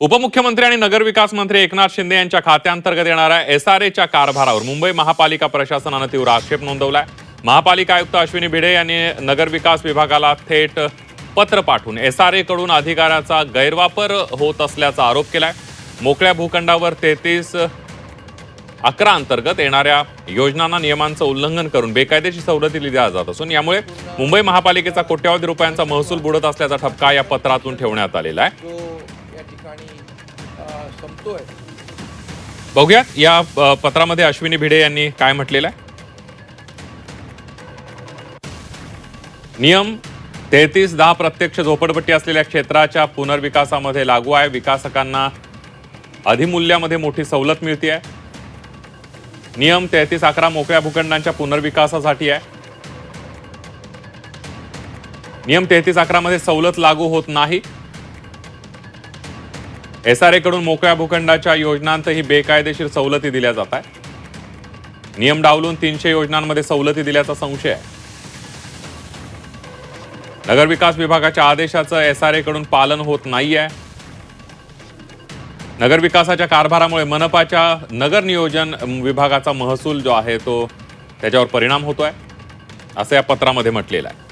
उपमुख्यमंत्री आणि नगरविकास मंत्री एकनाथ शिंदे यांच्या खात्यांतर्गत येणाऱ्या एसआरएच्या कारभारावर मुंबई महापालिका प्रशासनाने तीव्र आक्षेप नोंदवलाय। महापालिका आयुक्त अश्विनी भिडे यांनी नगरविकास विभागाला थेट पत्र पाठवून एसआरए कडून अधिकाराचा गैरवापर होत असल्याचा आरोप केलाय। मोकळ्या भूखंडावर 33-11 अंतर्गत येणाऱ्या योजनांना नियमांचं उल्लंघन करून बेकायदेशीर सवलती दिल्या जात असून यामुळे मुंबई महापालिकेचा कोट्यवधी रुपयांचा महसूल बुडत असल्याचा ठपका या पत्रातून ठेवण्यात आलेला आहे। बघूयात या पत्रामध्ये अश्विनी भिडे यांनी काय म्हटलेलं आहे। नियम 33-10 प्रत्यक्ष झोपडपट्टी असलेल्या क्षेत्राच्या पुनर्विकासामध्ये लागू आहे। विकासकांना अधिमूल्यामध्ये मोठी सवलत मिळते आहे। नियम 33-11 मोकळ्या भूखंडांच्या पुनर्विकासासाठी आहे। नियम 33-11 मध्ये सवलत लागू होत नाही। एसआरए कडून मोकळ्या भूखंडाच्या योजनांतही बेकायदेशीर सवलती दिल्या जात आहेत। नियम डावलून 300 योजनांमध्ये सवलती दिल्याचा संशय आहे। नगरविकास विभागाच्या आदेशाचं एसआरए कडून पालन होत नाहीये। नगरविकासाच्या कारभारामुळे मनपाच्या नगर नियोजन विभागाचा महसूल जो आहे तो त्याच्यावर परिणाम होतोय असं या पत्रामध्ये म्हटलेलं आहे।